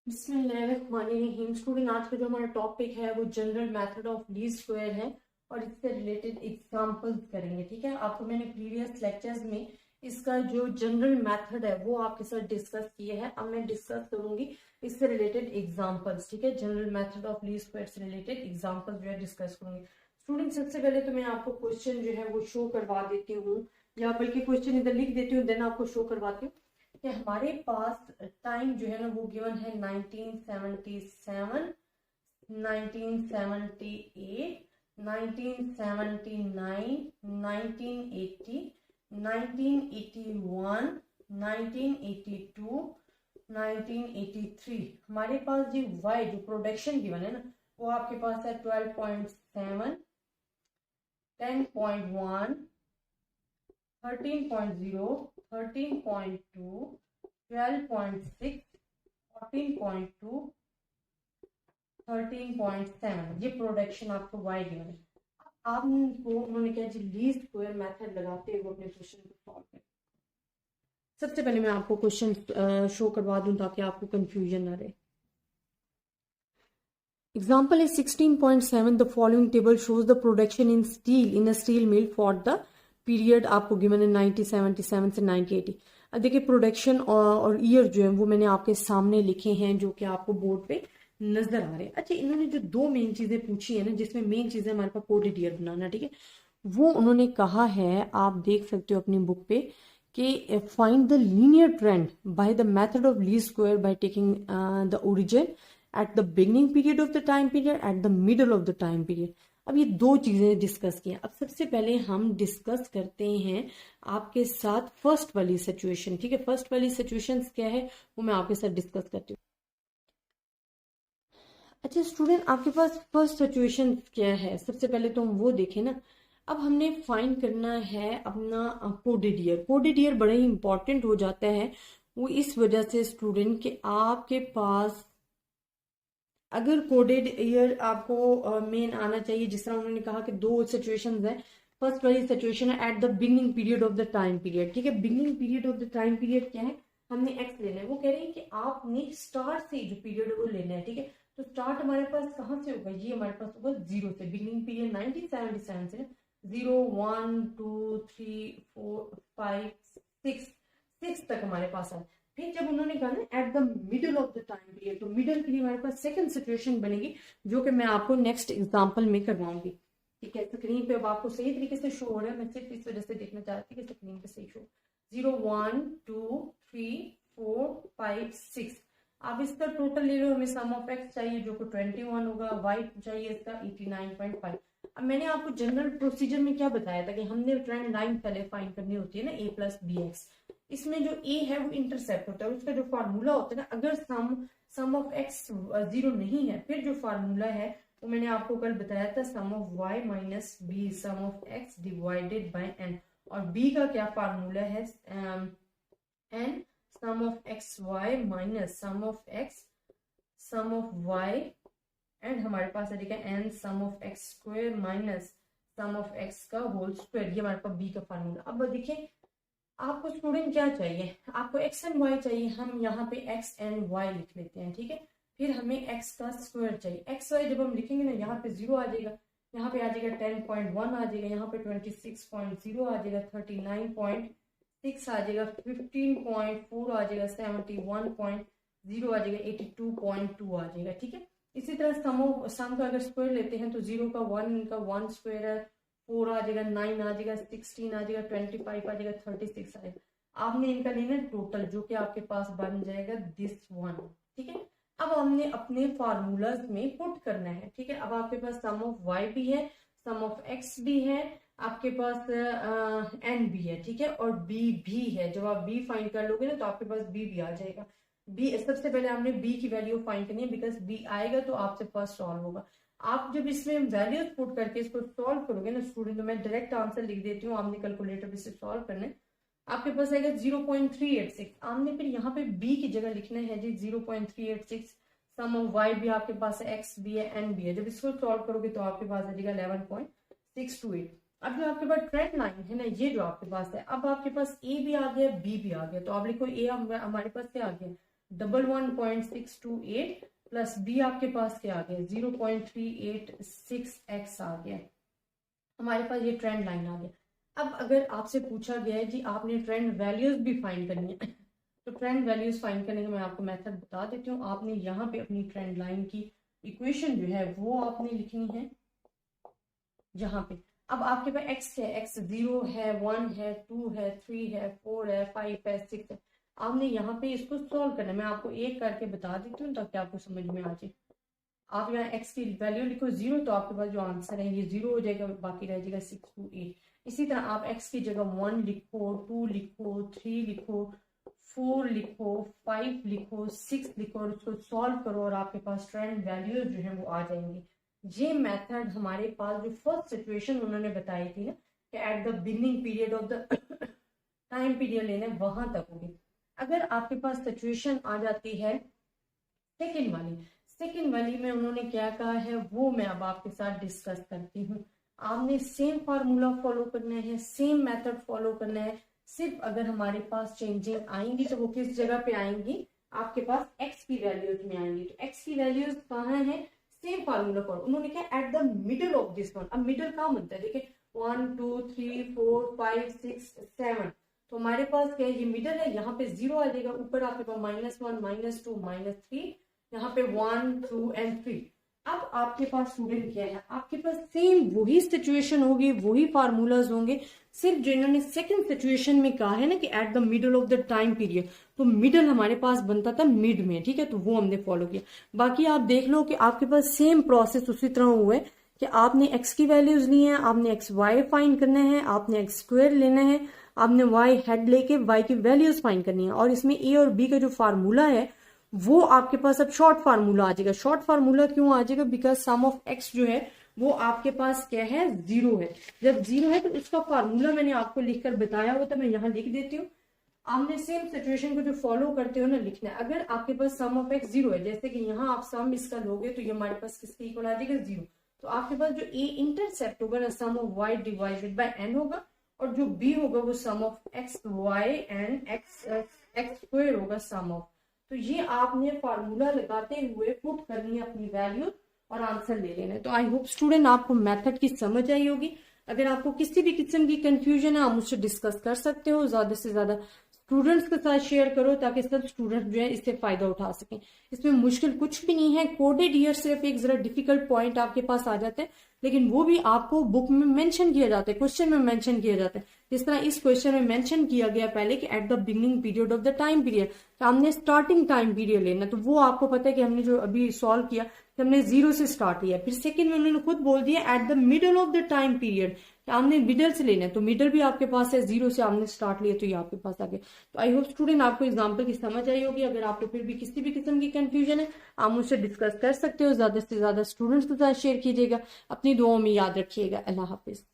बिस्मिल्लाहिर्रहमानिर्रहीम। स्टूडेंट, आज का जो हमारा टॉपिक है वो general method of least square है और इससे रिलेटेड एग्जांपल्स करेंगे। ठीक है, आपको मैंने प्रीवियस लेक्चर्स में इसका जो जनरल मेथड है वो आपके साथ डिस्कस किए हैं। अब मैं डिस्कस करूंगी इससे रिलेटेड एग्जांपल्स। ठीक है, general method of least square से रिलेटेड एग्जांपल्स जो है डिस्कस करूंगी। स्टूडेंट, सबसे पहले तो मैं आपको क्वेश्चन जो है वो शो करवा देती हूँ, या बल्कि क्वेश्चन इधर लिख देती हूँ, देन आपको शो करवाती हूँ कि हमारे पास टाइम जो है ना वो गिवन है 1977, 1978, 1979, 1980, 1981, 1982, 1983। हमारे पास जो वाई जो प्रोडक्शन गिवन है ना वो आपके पास है 12.7, 10.1, 13.0, 13.2, 12.6, 14.2, 13.7। ये प्रोडक्शन आपको वाई गिवन है। आपको उन्होंने क्या जी लीस्ट स्क्वायर मेथड लगाते हुए अपने क्वेश्चन को सॉल्व करें। सबसे पहले मैं आपको क्वेश्चन शो करवा दूं ताकि आपको कंफ्यूजन ना रहे। एग्जाम्पल है 16.7, the following table shows the production in steel in a steel mill for the period आपको गिवन है 1977 से 1980। अब देखिए प्रोडक्शन और ईयर जो है वो मैंने आपके सामने लिखे हैं जो कि आपको बोर्ड पे नजर आ रहे हैं। अच्छा, इन्होंने जो दो मेन चीजें पूछी है ना, जिसमें मेन चीजें हमारे पास कोडेड ईयर बनाना, ठीक है, वो उन्होंने कहा है, आप देख सकते हो अपनी बुक पे, कि find the linear trend by the method of least square by taking the origin at the beginning period of the time period at the middle of the time period. अब ये दो चीजें डिस्कस की हैं। अब सबसे पहले हम डिस्कस करते हैं आपके साथ फर्स्ट वाली सिचुएशन। ठीक है, फर्स्ट वाली सिचुएशन क्या है वो मैं आपके साथ डिस्कस करती हूँ। अच्छा स्टूडेंट, आपके पास फर्स्ट सिचुएशन क्या है, सबसे पहले तो हम वो देखें ना। अब हमने फाइंड करना है अपना कोडेड ईयर। कोडेड ईयर बड़ा ही इंपॉर्टेंट हो जाता है वो इस वजह से स्टूडेंट कि आपके पास अगर कोडेड ईयर आपको मेन आना चाहिए, जिस तरह उन्होंने कहा कि दो सिचुएशंस हैं। फर्स्ट वाली सिचुएशन है at the beginning period of the time period. ठीक है, beginning period of the time period क्या है, हमने एक्स लेना है। वो कह रहे हैं कि आपने स्टार्ट से जो पीरियड है वो लेना है। ठीक है, तो स्टार्ट हमारे पास कहाँ से होगा, ये हमारे पास होगा जीरो से। बिगनिंग पीरियड 1977 से 0, 1, 2, 3, 4, 5, 6 तक हमारे पास है। फिर जब उन्होंने कहा ना at the middle of the time period, तो मिडल के लिए हमारे पास सेकंड सिचुएशन बनेगी जो कि मैं आपको नेक्स्ट एग्जांपल में करवाऊंगी। ठीक है, स्क्रीन पे अब आपको सही तरीके से शो हो रहा है, मैं सिर्फ इस वजह से देखना चाहती हूँ कि स्क्रीन पे सही शो। 0, 1, 2, 3, 4, 5, 6। आप इसका टोटल ले लो, हमें सम ऑफ एक्स चाहिए जो कि 21 होगा, वाई चाहिए इसका 89.5। अब मैंने आपको जनरल प्रोसीजर में क्या बताया था कि हमने ट्रेंड लाइन पहले फाइंड करनी होती है ना, a प्लस बी एक्स। इसमें जो a है वो इंटरसेप्ट होता है, उसका जो फार्मूला होता है ना, अगर सम ऑफ एक्स जीरो नहीं है, फिर जो फार्मूला है वो मैंने आपको कल बताया था, सम ऑफ y माइनस बी sum of x divided by n। और b का क्या फार्मूला है, n sum of x y minus sum of x sum of y, and हमारे पास आ जाएगा n sum of x square minus sum of x का होल स्क्वायर। ये हमारे पास b का फार्मूला। अब देखिए आपको स्टूडेंट क्या चाहिए, आपको x एंड y चाहिए। हम यहाँ पे x एंड y लिख लेते हैं। ठीक है, फिर हमें x का स्क्वायर चाहिए। x y जब हम लिखेंगे ना, यहाँ पे 0 आ जाएगा, यहाँ पे आ जाएगा 10.1 आ जाएगा, यहाँ पे 26.0 आ जाएगा, 39.6 आ जाएगा, 15.4 आ जाएगा, 71.0 आ जाएगा, 82.2 आ जाएगा। ठीक है, इसी तरह सम का अगर स्क्वायर लेते हैं तो 0 का 1 का 1 स्क्वायर है, 4 आ जाएगा, 9 आ जाएगा, 16 आ जाएगा, 25 आ जाएगा, 36 आ जाएगा। आपने इनका लेना टोटल जो कि आपके पास बन जाएगा दिस वन। ठीक है, अब हमने अपने फार्मूलाज में पुट करना है। ठीक है, अब आपके पास सम ऑफ y भी है, सम ऑफ x भी है, आपके पास n भी है। ठीक है, और b भी है। जब आप b फाइंड कर लोगे ना तो आपके पास b भी आ जाएगा। b सबसे पहले हमने b की वैल्यू फाइंड करनी है, बिकॉज b आएगा तो आपसे फर्स्ट सॉल्व होगा। आप जब इसमें वैल्यूज पुट करके इसको सॉल्व करोगे ना स्टूडेंट, तो मैं डायरेक्ट आंसर लिख देती हूँ, आपने कैलकुलेटर पे से सॉल्व करना है। आपके पास आएगा 0.386। आपने फिर यहाँ पे b की जगह लिखना है जी 0.386। सम ऑफ y भी आपके पास है, x भी है, n भी है। जब इसको सॉल्व करोगे तो आपके पास आ जाएगा 11.628। अब जो आपके पास ट्रेंड लाइन है ना, ये जो आपके पास है, अब आपके पास a भी आ गया, b भी आ गया, तो आप लिखो a हमारे पास क्या आ गया, 11.628 प्लस बी आपके पास क्या आ गया 0.386x आ गया। हमारे पास ये ट्रेंड लाइन आ गया। अब अगर आपसे पूछा गया है जी आपने ट्रेंड वैल्यूज भी फाइंड करनी है, तो ट्रेंड वैल्यूज फाइंड करने का मैं आपको मेथड बता देती हूँ। आपने यहाँ पे अपनी ट्रेंड लाइन की इक्वेशन जो है वो आपने लिखनी है यहाँ पे। अब आपके पास x है, x 0 है, 1 है, 2 है, 3 है, 4 है, 5 है, 6 है। आपने यहाँ पे इसको सॉल्व करना है। मैं आपको एक करके बता देती हूँ ताकि आपको समझ में आ जाए। आप यहाँ x की वैल्यू लिखो 0, तो आपके पास जो आंसर है ये 0 हो जाएगा, बाकी रह जाएगा 6 to 8। इसी तरह आप x की जगह 1 लिखो, 2 लिखो, 3 लिखो, 4 लिखो, 5 लिखो, 6 लिखो और उसको सॉल्व करो और आपके पास ट्रेंड वैल्यूज जो है वो आ जाएंगी। ये मेथड हमारे पास जो फर्स्ट सिचुएशन उन्होंने बताई थी ना कि at the beginning period of the time period लेना है, वहां तक होगी। अगर आपके पास सिचुएशन आ जाती है सेकेंड वाली में उन्होंने क्या कहा है वो मैं अब आपके साथ डिस्कस करती हूँ। आपने सेम फार्मूला फॉलो करना है, सेम मेथड फॉलो करना है। सिर्फ अगर हमारे पास चेंजिंग आएंगी तो वो किस जगह पे आएंगी, आपके पास x की वैल्यूज में आएंगी। तो x की वैल्यूज कहाँ है, सेम फार्मूला फॉलो। उन्होंने क्या at the middle of this one. अब मिडल कहाँ बनता है, देखिए 1 2 3 4 5 6 7, तो हमारे पास क्या है ये मिडल है। यहाँ पे 0 आ जाएगा, ऊपर आपके पास -1 -2 -3, यहाँ पे 1 2 एंड 3। अब आपके पास स्टूडेंट क्या है, आपके पास सेम वही सिचुएशन होगी, वही फार्मूलाज होंगे, सिर्फ जो इन्होंने सेकंड सिचुएशन में कहा है ना कि at the middle of the time period, तो मिडल हमारे पास बनता था मिड में, ठीक है, तो वो हमने फॉलो किया। बाकी आप देख लो कि आपके पास सेम प्रोसेस उसी तरह हुआ है कि आपने x की वैल्यूज ली है, आपने एक्स वाई फाइंड करना है, आपने एक्स स्क्वायर लेना है, आपने y हेड लेके y की वैल्यूज फाइंड करनी है। और इसमें a और b का जो फार्मूला है वो आपके पास अब शॉर्ट फार्मूला आ जाएगा। शॉर्ट फार्मूला क्यों आ जाएगा, बिकॉज सम ऑफ x जो है वो आपके पास क्या है 0 है। जब 0 है तो उसका फार्मूला मैंने आपको लिखकर बताया हुआ था, मैं यहाँ लिख देती हूँ। आपने सेम सिचुएशन को जो फॉलो करते हो ना लिखना है। अगर आपके पास सम ऑफ x 0 है, जैसे कि यहाँ आप सम इसका लोगे तो ये हमारे पास किसके इक्वल आ जाएगा 0, तो आपके पास जो a इंटरसेप्ट होगा ना sum of y divided by n होगा, और जो b होगा वो sum of x y and x square होगा सम ऑफ। तो ये आपने फार्मूला लगाते हुए पुट करनी है अपनी वैल्यू और आंसर ले लेना है। तो आई होप स्टूडेंट आपको मेथड की समझ आई होगी। अगर आपको किसी भी किस्म की कंफ्यूजन है आप मुझसे डिस्कस कर सकते हो। ज्यादा से ज्यादा स्टूडेंट्स के साथ शेयर करो ताकि सब स्टूडेंट जो है इससे फायदा उठा सकें। इसमें मुश्किल कुछ भी नहीं है। कोडेड ईयर सिर्फ एक जरा डिफिकल्ट पॉइंट आपके पास आ जाते हैं, लेकिन वो भी आपको बुक में मेंशन किया जाता है, क्वेश्चन में मेंशन किया जाता है। जिस तरह इस क्वेश्चन में मेंशन किया गया पहले कि at the beginning period of the time period, तो हमने स्टार्टिंग टाइम पीरियड लेना, तो वो आपको पता है कि हमने जो अभी सॉल्व किया कि हमने 0 से स्टार्ट किया। फिर सेकंड में उन्होंने खुद बोल दिया at the middle of the time period, हमने मिडल से लेना है, तो मिडल भी आपके पास है, 0 से हमने स्टार्ट लिया तो ये आपके पास आ गया। तो आई होप स्टूडेंट आपको एग्जाम्पल की समझ आई होगी। अगर आपको फिर भी किसी भी किस्म की कंफ्यूजन है आप मुझसे डिस्कस कर सकते हो। ज्यादा से ज्यादा स्टूडेंट्स के साथ शेयर कीजिएगा। अपनी दुआओं में याद रखिएगा। अल्लाह हाफिज।